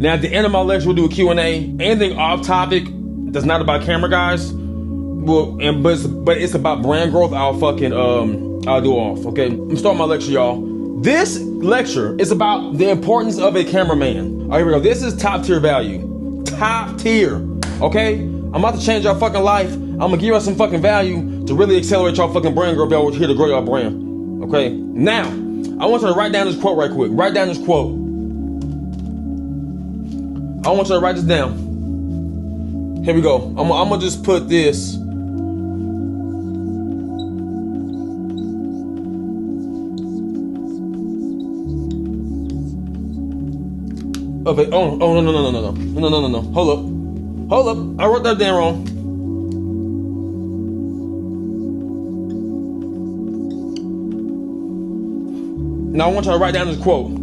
Now at the end of my lecture, we'll do a Q&A. Anything off topic that's not about camera guys, but it's about brand growth, I'll do off, okay? I'm starting my lecture, y'all. This lecture is about the importance of a cameraman. All right, here we go. This is top tier value. Top tier, okay? I'm about to change your fucking life. I'm gonna give y'all some fucking value to really accelerate y'all fucking brand growth. Y'all here to grow y'all brand, okay? Now, I want you to write down this quote right quick. Write down this quote. I want you to write this down. Here we go. I'm gonna just put this. Okay. Oh no. Hold up. I wrote that down wrong. Now I want you to write down this quote.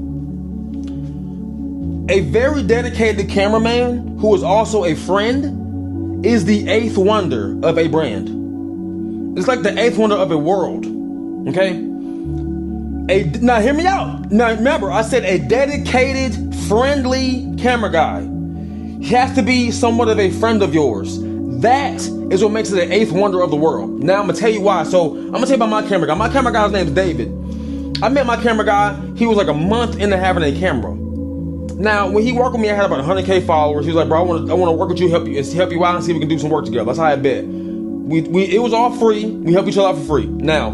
A very dedicated cameraman who is also a friend is the eighth wonder of a brand. It's like the eighth wonder of a world. Okay? Now hear me out. Now remember, I said a dedicated, friendly camera guy. He has to be somewhat of a friend of yours. That is what makes it the eighth wonder of the world. Now I'm gonna tell you why. So I'm gonna tell you about my camera guy. My camera guy's name is David. I met my camera guy. He was like a month into having a camera. Now, when he worked with me, I had about 100K followers. He was like, bro, I want to work with you, help you out, and see if we can do some work together. That's how I bet. It was all free. We help each other out for free. Now,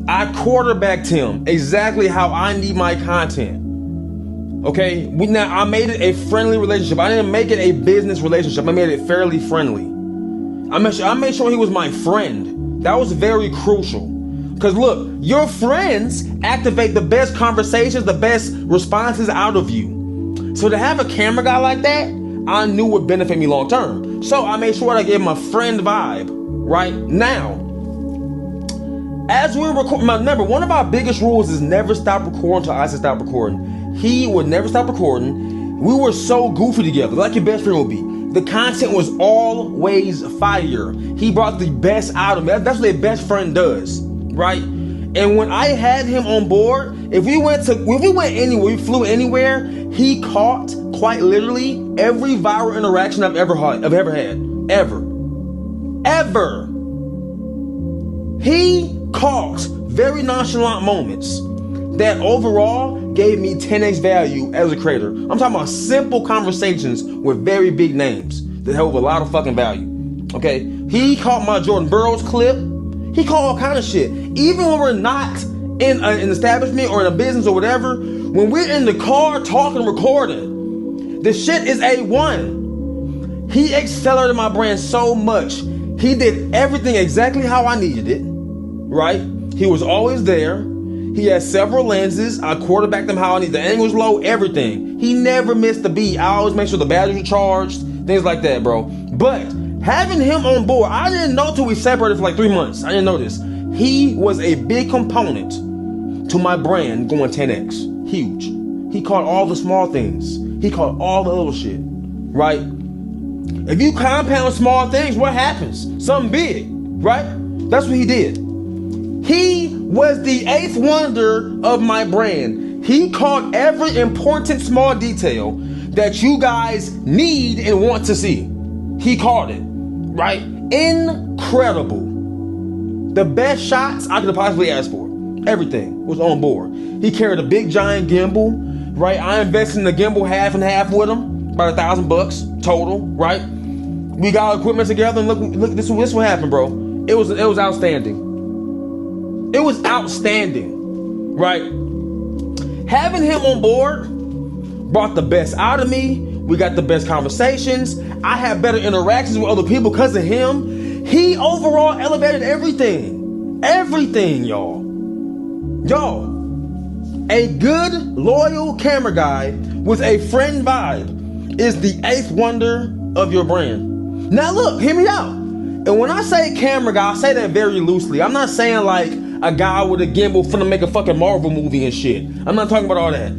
I quarterbacked him exactly how I need my content. Okay? Now, I made it a friendly relationship. I didn't make it a business relationship. I made it fairly friendly. I made sure he was my friend. That was very crucial. Because look, your friends activate the best conversations, the best responses out of you. So to have a camera guy like that, I knew would benefit me long term. So I made sure I gave him a friend vibe. Right now, as we record, remember, one of our biggest rules is never stop recording until I said stop recording. He would never stop recording. We were so goofy together, like your best friend would be. The content was always fire. He brought the best out of me. That's what a best friend does, right? And when I had him on board, if we went anywhere, we flew anywhere, he caught, quite literally, every viral interaction I've ever had. Ever. He caught very nonchalant moments that overall gave me 10x value as a creator. I'm talking about simple conversations with very big names that held a lot of fucking value. Okay? He caught my Jordan Burroughs clip. He caught all kind of shit. Even when we're not in an establishment or in a business or whatever, when we're in the car talking, recording, the shit is A1. He accelerated my brand so much. He did everything exactly how I needed it, right? He was always there. He had several lenses. I quarterbacked them how I needed. The angle was low, everything. He never missed a beat. I always make sure the batteries are charged, things like that, bro. But having him on board, I didn't know till we separated for like 3 months. I didn't know this. He was a big component to my brand going 10x. Huge. He caught all the small things. He caught all the little shit, right? If you compound small things, what happens? Something big, right? That's what he did. He was the eighth wonder of my brand. He caught every important small detail that you guys need and want to see. He caught it, right? Incredible. The best shots I could have possibly asked for. Everything was on board. He carried a big giant gimbal, right? I invested in the gimbal half and half with him, about $1,000 total, right? We got our equipment together and look, this what happened, bro. It was outstanding. It was outstanding, right? Having him on board brought the best out of me. We got the best conversations. I had better interactions with other people because of him. He overall elevated everything. Everything, y'all. Y'all, a good, loyal camera guy with a friend vibe is the eighth wonder of your brand. Now look, hear me out. And when I say camera guy, I say that very loosely. I'm not saying like a guy with a gimbal finna make a fucking Marvel movie and shit. I'm not talking about all that.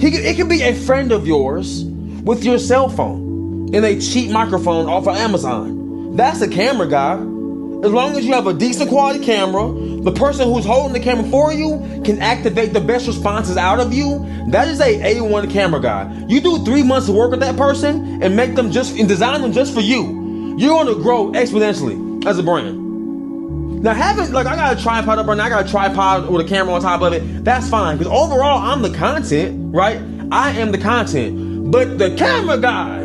It could be a friend of yours with your cell phone and a cheap microphone off of Amazon. That's a camera guy. As long as you have a decent quality camera, The person who's holding the camera for you can activate the best responses out of you. That is a A1 camera guy. You do 3 months of work with that person and make them just and design them just for you. You're gonna grow exponentially as a brand. Now having, like, I got a tripod up right now, I got a tripod with a camera on top of it, that's fine. Because overall, I'm the content, right? I am the content. But the camera guy,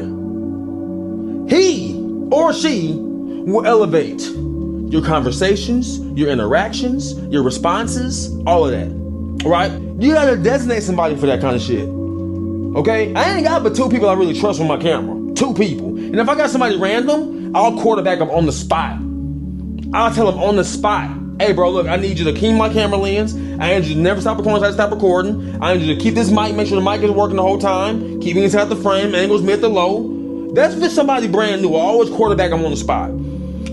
he or she will elevate your conversations, your interactions, your responses, all of that, right? You gotta designate somebody for that kind of shit, okay? I ain't got but 2 people I really trust with my camera. 2 people. And if I got somebody random, I'll quarterback them on the spot. I'll tell them on the spot, hey bro, look, I need you to keep my camera lens. I need you to never stop recording until I stop recording. I need you to keep this mic, make sure the mic is working the whole time. Keep me inside the frame, angles mid to low. That's for somebody brand new. I always quarterback them on the spot.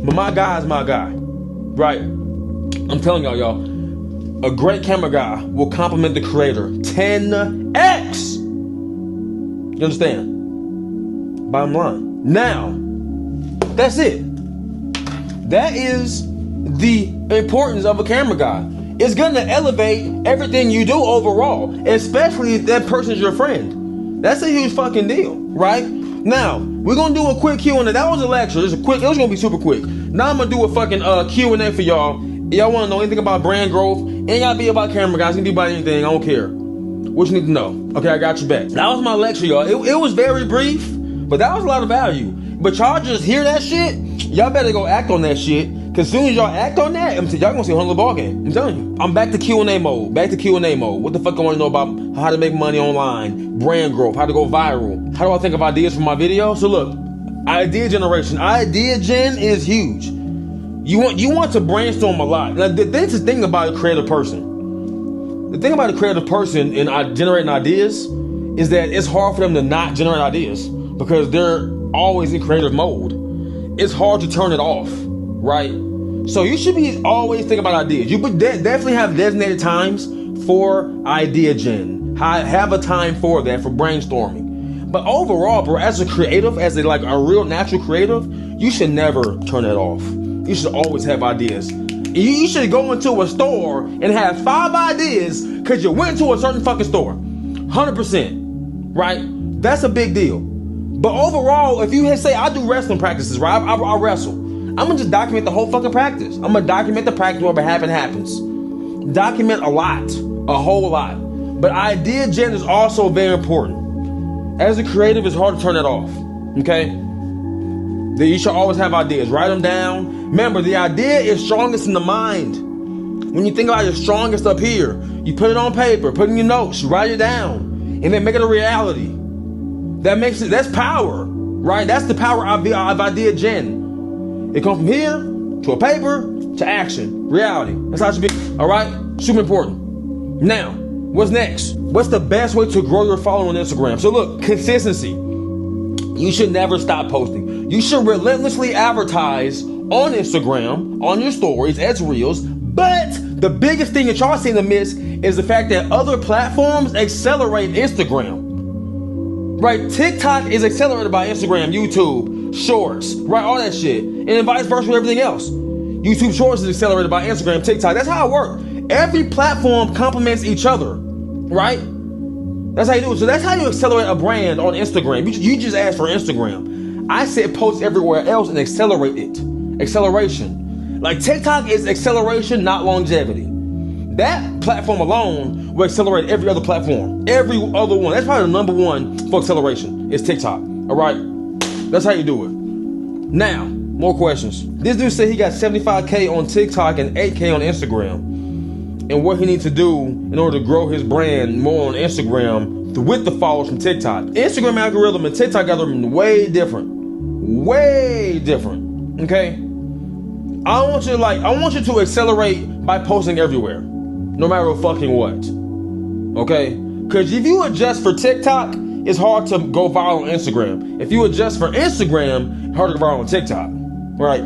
But my guy is my guy, right? I'm telling y'all, a great camera guy will compliment the creator 10x. You understand? Bottom line. Now, that's it. That is the importance of a camera guy. It's gonna elevate everything you do overall, especially if that person's your friend. That's a huge fucking deal, right? Now, we're gonna do a quick Q&A. That was a lecture. It was gonna be super quick. Now I'm gonna do a fucking Q&A for y'all. Y'all wanna know anything about brand growth? Ain't gotta be about camera guys, it can be about anything, I don't care. What you need to know. Okay, I got you back. That was my lecture, y'all. It was very brief, but that was a lot of value. But y'all just hear that shit, y'all better go act on that shit. Cause as soon as y'all act on that, y'all gonna see a whole ball game. I'm telling you. I'm back to Q&A mode. What the fuck I wanna know about how to make money online, brand growth, how to go viral. How do I think of ideas for my video? So look, idea generation. Idea gen is huge. You want to brainstorm a lot. Now, that's the thing about a creative person. The thing about a creative person in generating ideas is that it's hard for them to not generate ideas because they're always in creative mode. It's hard to turn it off, right? So you should be always thinking about ideas. You definitely have designated times for idea gen. Have a time for that, for brainstorming. But overall, bro, as a creative, as a real natural creative, you should never turn it off. You should always have ideas. You should go into a store and have 5 ideas because you went to a certain fucking store. 100%, right? That's a big deal. But overall, if you say, I do wrestling practices, right? I wrestle. I'm gonna just document the whole fucking practice. I'm gonna document the practice, whatever happens. Document a lot, a whole lot. But idea gen is also very important. As a creative, it's hard to turn it off, okay? You should always have ideas. Write them down. Remember, the idea is strongest in the mind. When you think about it, it's strongest up here. You put it on paper, put it in your notes, you write it down, and then make it a reality. That's power, right? That's the power of idea gen. It comes from here to a paper to action, reality. That's how it should be. All right, super important. Now, what's next? What's the best way to grow your following on Instagram? So look, consistency. You should never stop posting. You should relentlessly advertise on Instagram, on your stories, as reels. But the biggest thing that y'all seem to miss is the fact that other platforms accelerate Instagram. Right, TikTok is accelerated by Instagram, YouTube, Shorts, right, all that shit. And then vice versa with everything else. YouTube Shorts is accelerated by Instagram, TikTok. That's how it works. Every platform complements each other, right? That's how you do it. So that's how you accelerate a brand on Instagram. You just ask for Instagram. I said post everywhere else and accelerate it. Acceleration. Like TikTok is acceleration, not longevity. That platform alone will accelerate every other platform. Every other one. That's probably the number one for acceleration is TikTok. All right? That's how you do it. Now, more questions. This dude said he got 75K on TikTok and 8K on Instagram. And what he needs to do in order to grow his brand more on Instagram with the followers from TikTok. Instagram algorithm and TikTok algorithm way different. Way different. Okay? I want you to accelerate by posting everywhere. No matter fucking what. Okay? Because if you adjust for TikTok, it's hard to go viral on Instagram. If you adjust for Instagram, it's hard to go viral on TikTok. Right?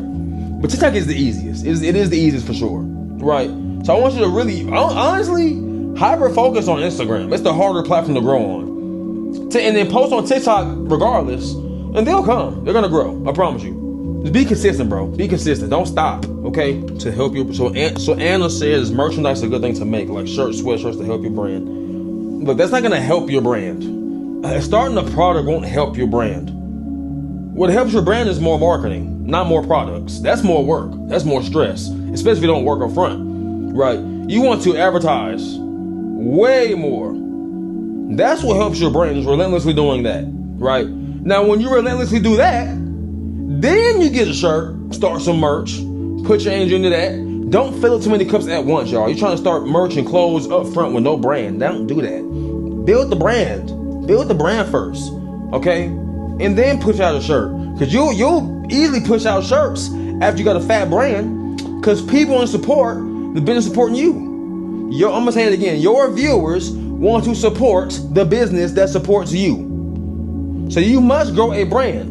But TikTok is the easiest. It is the easiest for sure. Right? So I want you to really, honestly, hyper-focus on Instagram. It's the harder platform to grow on. And then post on TikTok regardless, and they'll come. They're going to grow. I promise you. Just be consistent, bro. Be consistent. Don't stop, okay? To help you. So Anna says merchandise is a good thing to make, like shirts, sweatshirts to help your brand. But that's not gonna help your brand. Starting a product won't help your brand. What helps your brand is more marketing, not more products. That's more work. That's more stress, especially if you don't work up front, right? You want to advertise way more. That's what helps your brand, is relentlessly doing that, right? Now, when you relentlessly do that, then you get a shirt, start some merch, put your energy into that. Don't fill up too many cups at once, y'all. You're trying to start merch and clothes up front with no brand. Don't do that. Build the brand. Build the brand first, okay? And then push out a shirt. Because you'll easily push out shirts after you got a fat brand, because people want to support the business supporting you. I'm going to say it again. Your viewers want to support the business that supports you. So you must grow a brand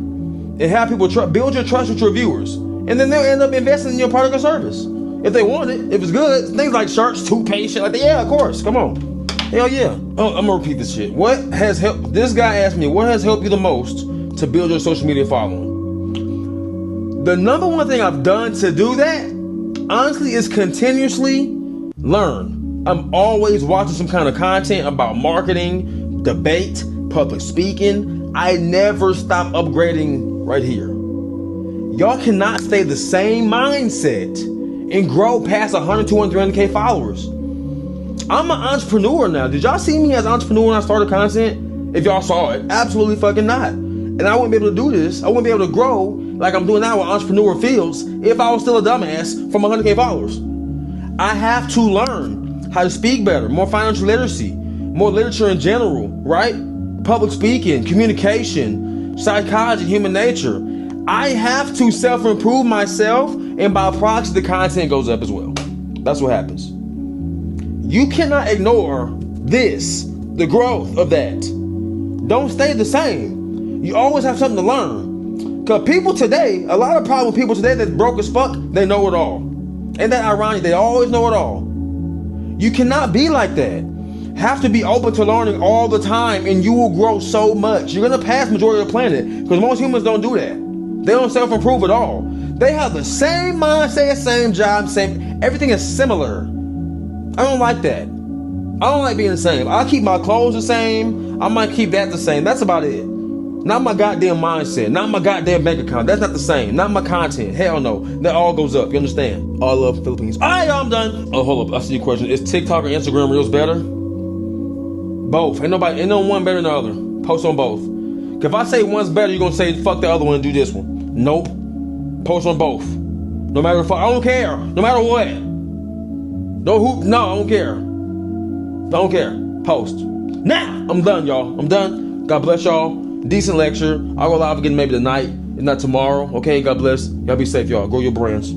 and have people build your trust with your viewers. And then they'll end up investing in your product or service. If they want it, if it's good, things like shirts, toothpaste, shit like that. Yeah, of course. Come on. Hell yeah. Oh, I'm going to repeat this shit. What has helped? This guy asked me, what has helped you the most to build your social media following? The number one thing I've done to do that, honestly, is continuously learn. I'm always watching some kind of content about marketing, debate, public speaking. I never stop upgrading right here. Y'all cannot stay the same mindset and grow past 100, 200, 300K followers. I'm an entrepreneur now. Did y'all see me as an entrepreneur when I started content? If y'all saw it, absolutely fucking not. And I wouldn't be able to do this. I wouldn't be able to grow like I'm doing now with Entrepreneur Fields if I was still a dumbass from 100K followers. I have to learn how to speak better, more financial literacy, more literature in general, right? Public speaking, communication, psychology, human nature. I have to self-improve myself, and by proxy, the content goes up as well. That's what happens. You cannot ignore this, the growth of that. Don't stay the same. You always have something to learn. Because people today, a lot of problem with people today that's broke as fuck, they know it all. Ain't that ironic? They always know it all. You cannot be like that. Have to be open to learning all the time, and you will grow so much. You're going to pass majority of the planet, because most humans don't do that. They don't self-improve at all. They have the same mindset, same job, everything is similar. I don't like that. I don't like being the same. I'll keep my clothes the same. I might keep that the same. That's about it. Not my goddamn mindset. Not my goddamn bank account. That's not the same. Not my content. Hell no. That all goes up. You understand? All love Philippines. All right, y'all, I'm done. Oh, hold up. I see your question. Is TikTok or Instagram Reels better? Both. Ain't no one better than the other. Post on both. If I say one's better, you're going to say, fuck the other one and do this one. Nope. Post on both. No matter if I don't care. No matter what. No, I don't care. I don't care. Post. Now, I'm done, y'all. I'm done. God bless y'all. Decent lecture. I'll go live again maybe tonight, if not tomorrow. Okay, God bless. Y'all be safe, y'all. Grow your brands.